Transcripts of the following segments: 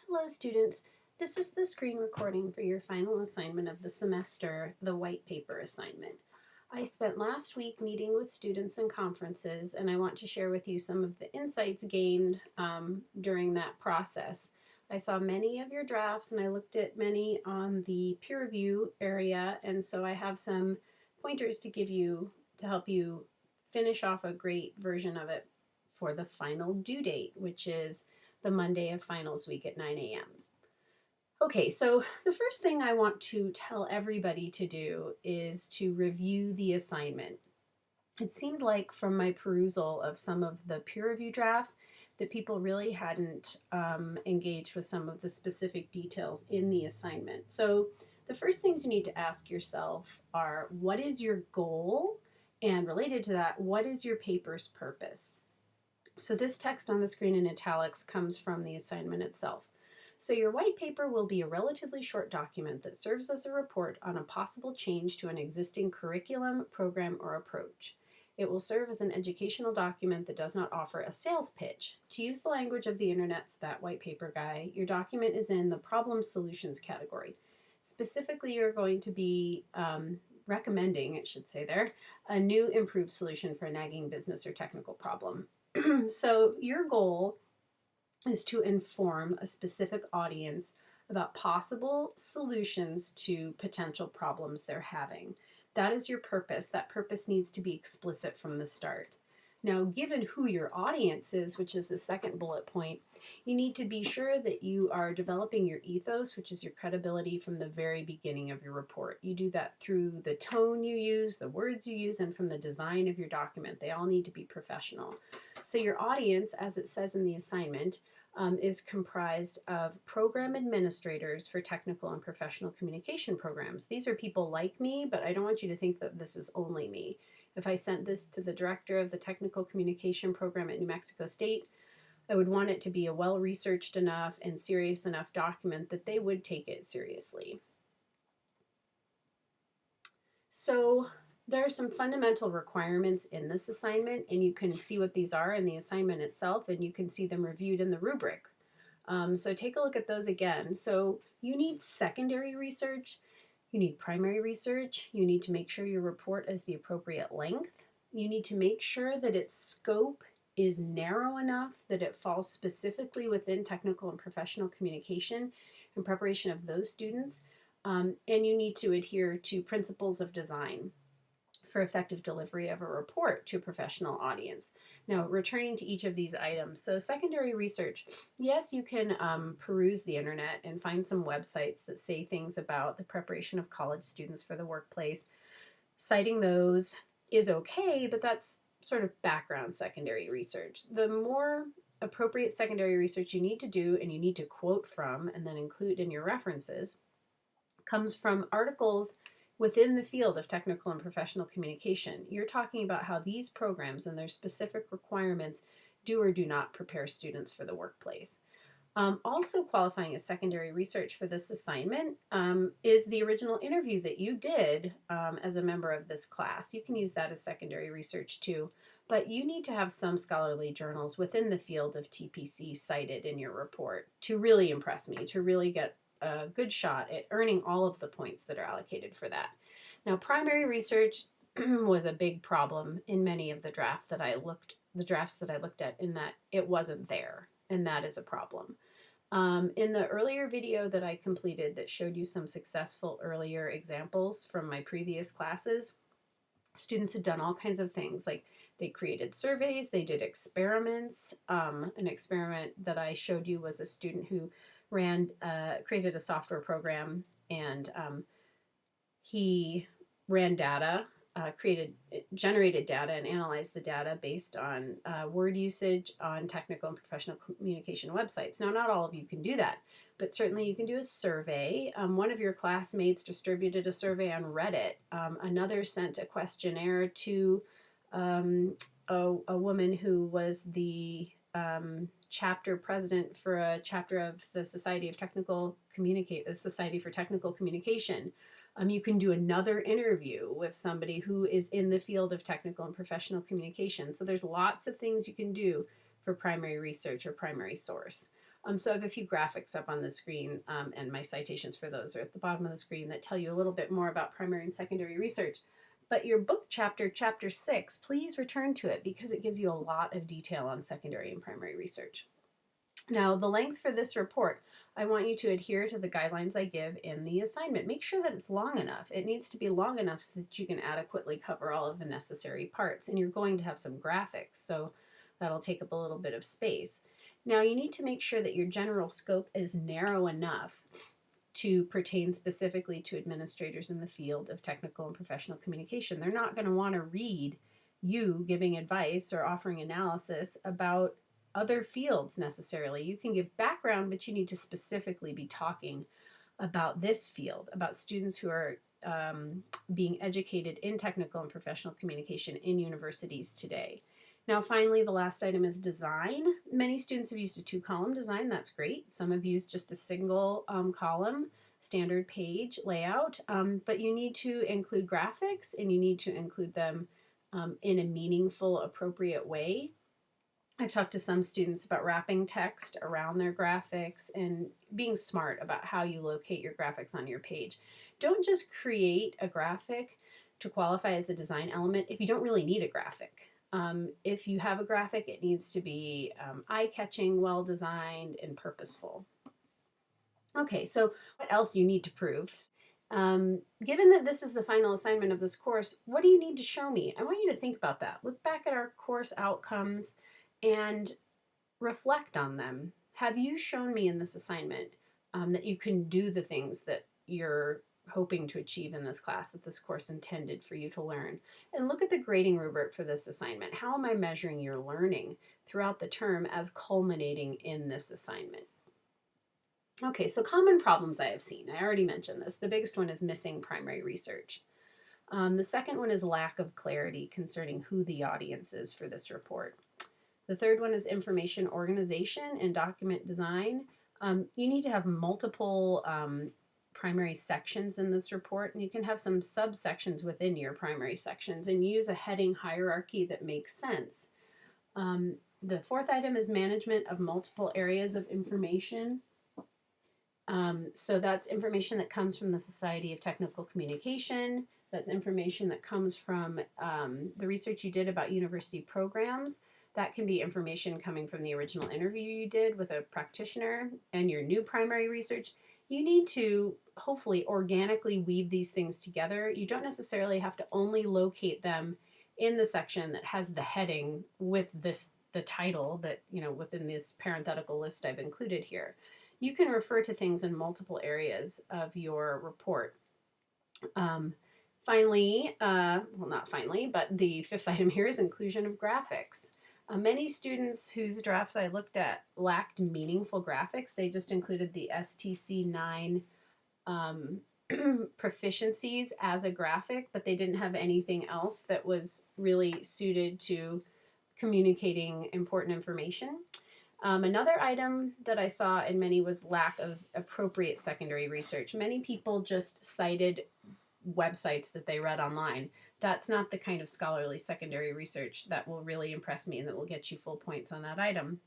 Hello students, this is the screen recording for your final assignment of the semester, the white paper assignment. I spent last week meeting with students and conferences, and I want to share with you some of the insights gained during that process. I saw many of your drafts and I looked at many on the peer review area, and so I have some pointers to give you to help you finish off a great version of it for the final due date, which is the Monday of finals week at 9 a.m. Okay, so the first thing I want to tell everybody to do is to review the assignment. It seemed like from my perusal of some of the peer review drafts that people really hadn't engaged with some of the specific details in the assignment. So the first things you need to ask yourself are, what is your goal? And related to that, what is your paper's purpose? So this text on the screen in italics comes from the assignment itself. So your white paper will be a relatively short document that serves as a report on a possible change to an existing curriculum, program, or approach. It will serve as an educational document that does not offer a sales pitch. To use the language of the internet's That White Paper Guy, your document is in the problem solutions category. Specifically, you're going to be recommending, it should say there, a new improved solution for a nagging business or technical problem. So your goal is to inform a specific audience about possible solutions to potential problems they're having. That is your purpose. That purpose needs to be explicit from the start. Now, given who your audience is, which is the second bullet point, you need to be sure that you are developing your ethos, which is your credibility, from the very beginning of your report. You do that through the tone you use, the words you use, and from the design of your document. They all need to be professional. So your audience, as it says in the assignment, is comprised of program administrators for technical and professional communication programs. These are people like me, but I don't want you to think that this is only me. If I sent this to the director of the technical communication program at New Mexico State, I would want it to be a well-researched enough and serious enough document that they would take it seriously. So there are some fundamental requirements in this assignment, and you can see what these are in the assignment itself, and you can see them reviewed in the rubric. So take a look at those again. So you need secondary research, you need primary research, you need to make sure your report is the appropriate length, you need to make sure that its scope is narrow enough that it falls specifically within technical and professional communication and preparation of those students, and you need to adhere to principles of design for effective delivery of a report to a professional audience. Now, returning to each of these items. So secondary research, yes, you can peruse the internet and find some websites that say things about the preparation of college students for the workplace. Citing those is okay, but that's sort of background secondary research. The more appropriate secondary research you need to do and you need to quote from and then include in your references comes from articles within the field of technical and professional communication. You're talking about how these programs and their specific requirements do or do not prepare students for the workplace. Also qualifying as secondary research for this assignment is the original interview that you did as a member of this class. You can use that as secondary research too, but you need to have some scholarly journals within the field of TPC cited in your report to really impress me, to really get a good shot at earning all of the points that are allocated for that. Now, primary research was a big problem in many of the drafts that I looked at, in that it wasn't there, and that is a problem. In the earlier video that I completed that showed you some successful earlier examples from my previous classes, students had done all kinds of things, like they created surveys, they did experiments. An experiment that I showed you was a student who created a software program, and he ran data, generated data and analyzed the data based on word usage on technical and professional communication websites. Now, not all of you can do that, but certainly you can do a survey. One of your classmates distributed a survey on Reddit. Another sent a questionnaire to a woman who was the chapter president for a chapter of the Society for Technical Communication. You can do another interview with somebody who is in the field of technical and professional communication. So there's lots of things you can do for primary research or primary source. So I have a few graphics up on the screen, and my citations for those are at the bottom of the screen that tell you a little bit more about primary and secondary research. But your book chapter, chapter 6, please return to it because it gives you a lot of detail on secondary and primary research. Now, the length for this report, I want you to adhere to the guidelines I give in the assignment. Make sure that it's long enough. It needs to be long enough so that you can adequately cover all of the necessary parts. And you're going to have some graphics, so that'll take up a little bit of space. Now, you need to make sure that your general scope is narrow enough to pertain specifically to administrators in the field of technical and professional communication. They're not going to want to read you giving advice or offering analysis about other fields necessarily. You can give background, but you need to specifically be talking about this field, about students who are being educated in technical and professional communication in universities today. Now, finally, the last item is design. Many students have used a 2-column design. That's great. Some have used just a single column standard page layout, but you need to include graphics and you need to include them in a meaningful, appropriate way. I've talked to some students about wrapping text around their graphics and being smart about how you locate your graphics on your page. Don't just create a graphic to qualify as a design element if you don't really need a graphic. If you have a graphic, it needs to be eye-catching, well-designed, and purposeful. Okay, so what else you need to prove? Given that this is the final assignment of this course, what do you need to show me? I want you to think about that. Look back at our course outcomes and reflect on them. Have you shown me in this assignment that you can do the things that you're hoping to achieve in this class, that this course intended for you to learn? And look at the grading rubric for this assignment. How am I measuring your learning throughout the term as culminating in this assignment? Okay, so common problems I have seen. I already mentioned this. The biggest one is missing primary research. The second one is lack of clarity concerning who the audience is for this report. The third one is information organization and document design. You need to have multiple primary sections in this report, and you can have some subsections within your primary sections and use a heading hierarchy that makes sense. The fourth item is management of multiple areas of information. So that's information that comes from the Society of Technical Communication. That's information that comes from the research you did about university programs. That can be information coming from the original interview you did with a practitioner and your new primary research. You need to hopefully organically weave these things together. You don't necessarily have to only locate them in the section that has the heading with the title that, within this parenthetical list I've included here. You can refer to things in multiple areas of your report. Finally, well, not finally, but the fifth item here is inclusion of graphics. Many students whose drafts I looked at lacked meaningful graphics. They just included the STC 9 proficiencies as a graphic, but they didn't have anything else that was really suited to communicating important information. Another item that I saw in many was lack of appropriate secondary research. Many people just cited websites that they read online. That's not the kind of scholarly secondary research that will really impress me and that will get you full points on that item.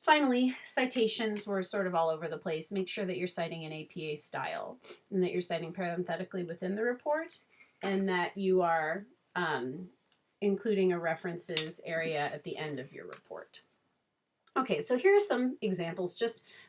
Finally, citations were sort of all over the place. Make sure that you're citing in APA style and that you're citing parenthetically within the report and that you are including a references area at the end of your report. Okay, so here's some examples.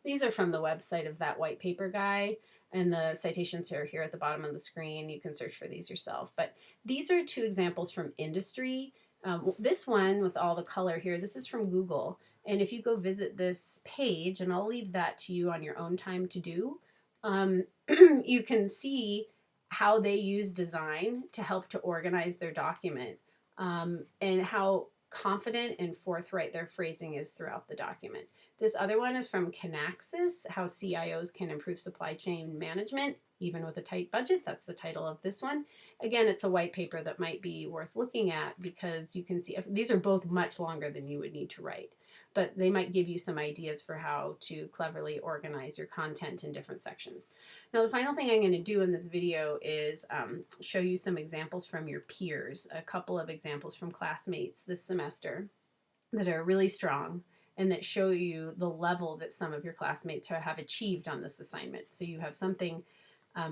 These are from the website of that white paper guy, and the citations are here at the bottom of the screen. You can search for these yourself. But these are two examples from industry. This one with all the color here, this is from Google. And if you go visit this page, and I'll leave that to you on your own time to do, you can see how they use design to help to organize their document and how confident and forthright their phrasing is throughout the document. This other one is from Canaxis, how CIOs can improve supply chain management, even with a tight budget. That's the title of this one. Again, it's a white paper that might be worth looking at because you can see, these are both much longer than you would need to write, but they might give you some ideas for how to cleverly organize your content in different sections. Now, the final thing I'm going to do in this video is show you some examples from your peers, a couple of examples from classmates this semester that are really strong and that show you the level that some of your classmates have achieved on this assignment. So you have something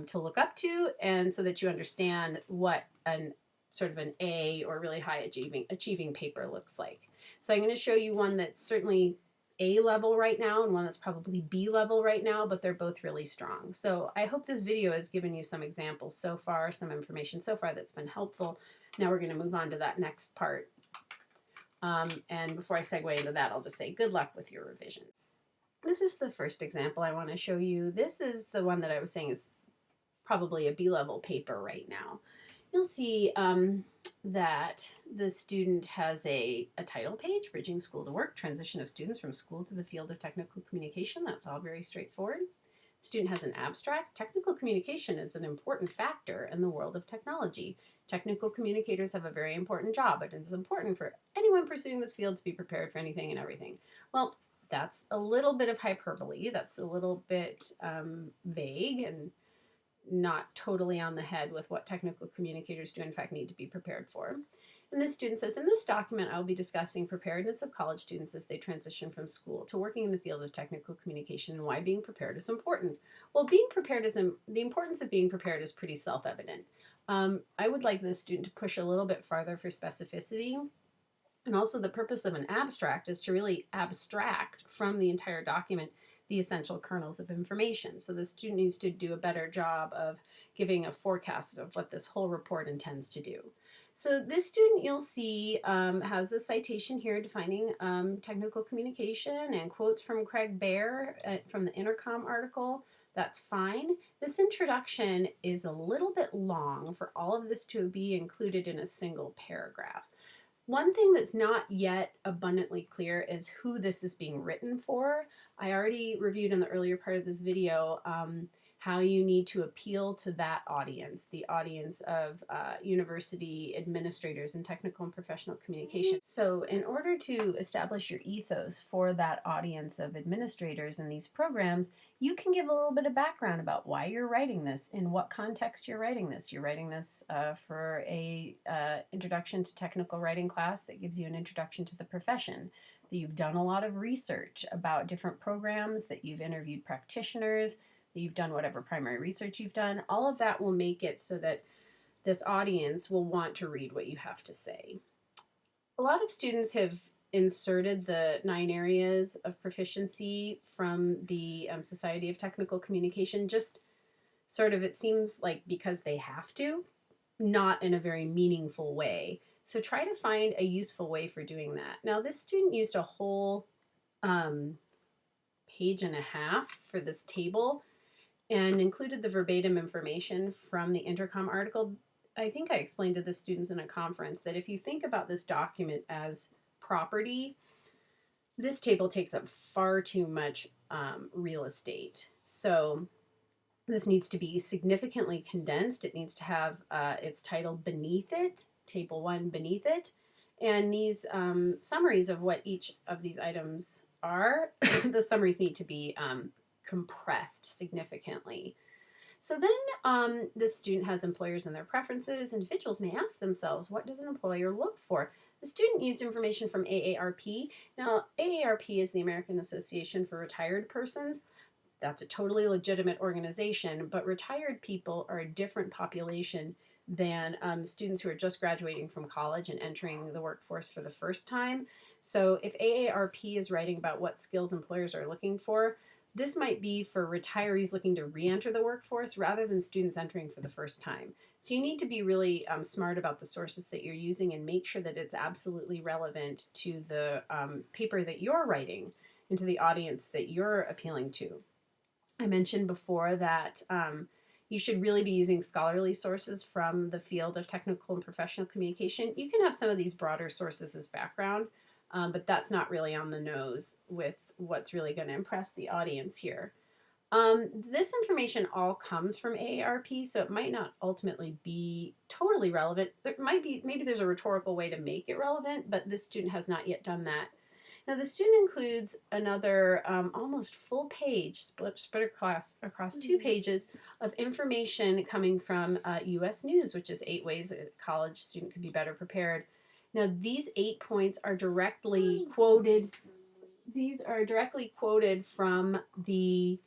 to look up to, and so that you understand what an sort of an A or really high achieving paper looks like. So I'm going to show you one that's certainly A level right now and one that's probably B level right now, but they're both really strong. So I hope this video has given you some examples so far, some information so far that's been helpful. Now we're going to move on to that next part. And before I segue into that, I'll just say good luck with your revision. This is the first example I want to show you. This is the one that I was saying is probably a B-level paper right now. You'll see that the student has a title page, Bridging School to Work, Transition of Students from School to the Field of Technical Communication. That's all very straightforward. The student has an abstract. Technical communication is an important factor in the world of technology. Technical communicators have a very important job. It is important for anyone pursuing this field to be prepared for anything and everything. Well, that's a little bit of hyperbole. That's a little bit vague and not totally on the head with what technical communicators do in fact need to be prepared for. And this student says, in this document, I will be discussing preparedness of college students as they transition from school to working in the field of technical communication and why being prepared is important. Well, being prepared is the importance of being prepared is pretty self-evident. I would like this student to push a little bit farther for specificity. And also the purpose of an abstract is to really abstract from the entire document the essential kernels of information. So the student needs to do a better job of giving a forecast of what this whole report intends to do. So this student, you'll see, has a citation here defining technical communication and quotes from Craig Baer from the Intercom article. That's fine. This introduction is a little bit long for all of this to be included in a single paragraph. One thing that's not yet abundantly clear is who this is being written for. I already reviewed in the earlier part of this video how you need to appeal to that audience, the audience of university administrators in technical and professional communication. So in order to establish your ethos for that audience of administrators in these programs, you can give a little bit of background about why you're writing this, in what context you're writing this. You're writing this for a introduction to technical writing class that gives you an introduction to the profession. That you've done a lot of research about different programs, that you've interviewed practitioners, that you've done whatever primary research you've done. All of that will make it so that this audience will want to read what you have to say. A lot of students have inserted the 9 areas of proficiency from the Society of Technical Communication, just sort of, it seems like because they have to, not in a very meaningful way. So try to find a useful way for doing that. Now this student used a whole page and a half for this table and included the verbatim information from the Intercom article. I think I explained to the students in a conference that if you think about this document as property, this table takes up far too much real estate. So this needs to be significantly condensed. It needs to have its title beneath it, Table 1 beneath it, and these summaries of what each of these items are, the summaries need to be compressed significantly. So then this student has employers and their preferences. Individuals may ask themselves, what does an employer look for? The student used information from AARP. Now, AARP is the American Association for Retired Persons. That's a totally legitimate organization, but retired people are a different population than students who are just graduating from college and entering the workforce for the first time. So if AARP is writing about what skills employers are looking for, this might be for retirees looking to re-enter the workforce rather than students entering for the first time. So you need to be really smart about the sources that you're using and make sure that it's absolutely relevant to the paper that you're writing and to the audience that you're appealing to. I mentioned before that you should really be using scholarly sources from the field of technical and professional communication. You can have some of these broader sources as background, but that's not really on the nose with what's really going to impress the audience here. This information all comes from AARP, so it might not ultimately be totally relevant. There might be, maybe there's a rhetorical way to make it relevant, but this student has not yet done that. Now the student includes another almost full page, split across 2 pages of information coming from US News, which is 8 ways a college student could be better prepared. Now these 8 points are directly quoted. these are directly quoted from the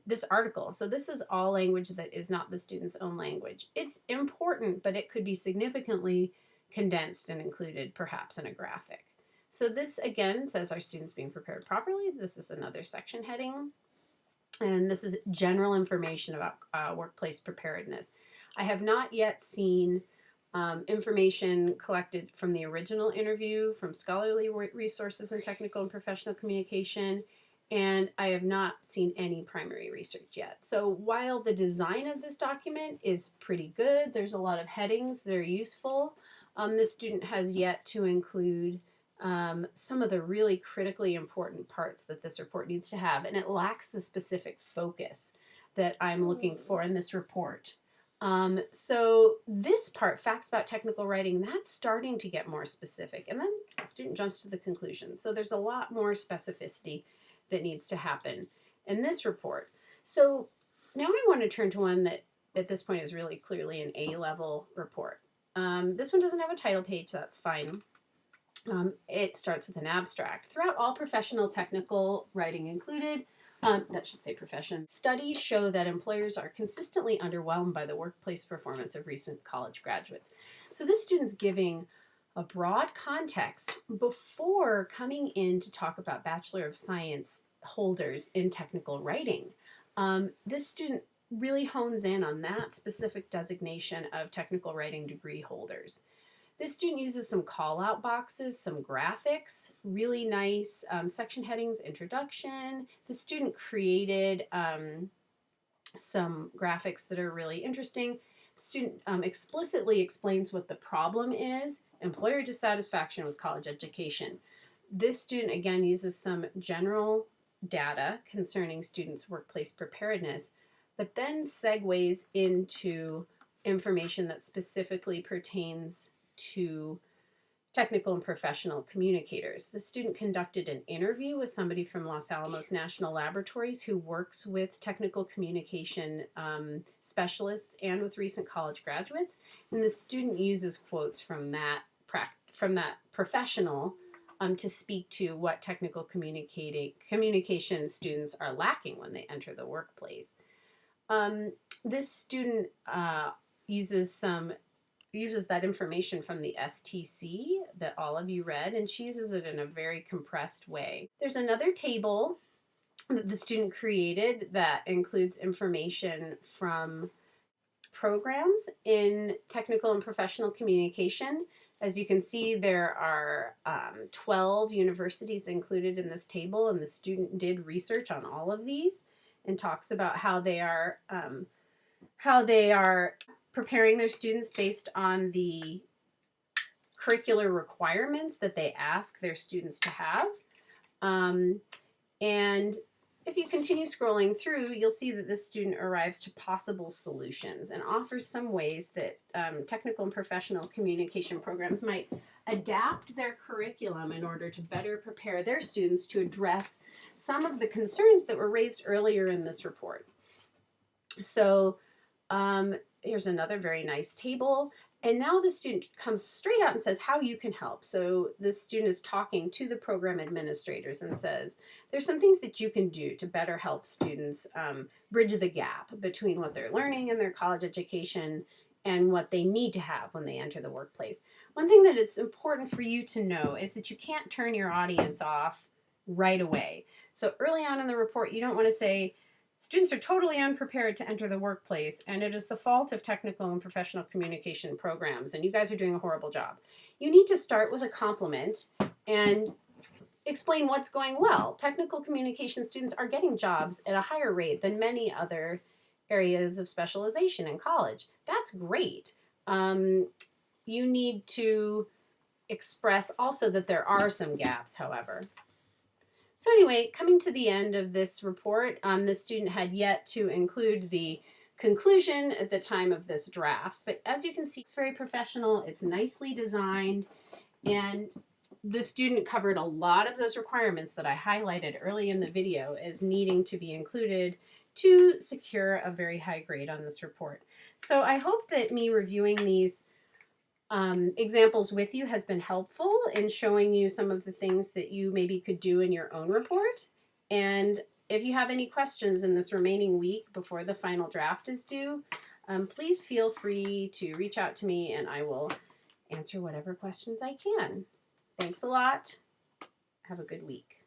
this article. So this is all language that is not the student's own language. It's important, but it could be significantly condensed and included perhaps in a graphic. So this again says, are students being prepared properly? This is another section heading. And this is general information about workplace preparedness. I have not yet seen information collected from the original interview, from scholarly resources in technical and professional communication, and I have not seen any primary research yet. So while the design of this document is pretty good, there's a lot of headings that are useful, this student has yet to include some of the really critically important parts that this report needs to have, and it lacks the specific focus that I'm looking for in this report. So this part, facts about technical writing, that's starting to get more specific, and then the student jumps to the conclusion. So there's a lot more specificity that needs to happen in this report. So now I want to turn to one that at this point is really clearly an A-level report. This one doesn't have a title page, so that's fine. It starts with an abstract. Throughout all professional technical writing included, that should say profession, studies show that employers are consistently underwhelmed by the workplace performance of recent college graduates. So this student's giving a broad context before coming in to talk about Bachelor of Science holders in technical writing. This student really hones in on that specific designation of technical writing degree holders. This student uses some call-out boxes, some graphics, really nice section headings, introduction. The student created some graphics that are really interesting. The student explicitly explains what the problem is: employer dissatisfaction with college education. This student, again, uses some general data concerning students' workplace preparedness, but then segues into information that specifically pertains to technical and professional communicators. The student conducted an interview with somebody from Los Alamos National Laboratories who works with technical communication specialists and with recent college graduates. And the student uses quotes from that professional to speak to what technical communication students are lacking when they enter the workplace. This student uses that information from the STC that all of you read, and she uses it in a very compressed way. There's another table that the student created that includes information from programs in technical and professional communication. As you can see, there are 12 universities included in this table, and the student did research on all of these and talks about how they are preparing their students based on the curricular requirements that they ask their students to have. And if you continue scrolling through, you'll see that this student arrives to possible solutions and offers some ways that technical and professional communication programs might adapt their curriculum in order to better prepare their students to address some of the concerns that were raised earlier in this report. So here's another very nice table. And now the student comes straight out and says how you can help. So the student is talking to the program administrators and says, there's some things that you can do to better help students bridge the gap between what they're learning in their college education and what they need to have when they enter the workplace. One thing that is important for you to know is that you can't turn your audience off right away. So early on in the report, you don't want to say, students are totally unprepared to enter the workplace, and it is the fault of technical and professional communication programs, and you guys are doing a horrible job. You need to start with a compliment and explain what's going well. Technical communication students are getting jobs at a higher rate than many other areas of specialization in college. That's great. You need to express also that there are some gaps, however. So anyway, coming to the end of this report, the student had yet to include the conclusion at the time of this draft. But as you can see, it's very professional, it's nicely designed, and the student covered a lot of those requirements that I highlighted early in the video as needing to be included to secure a very high grade on this report. So I hope that me reviewing these Examples with you has been helpful in showing you some of the things that you maybe could do in your own report. And if you have any questions in this remaining week before the final draft is due, please feel free to reach out to me and I will answer whatever questions I can. Thanks a lot. Have a good week.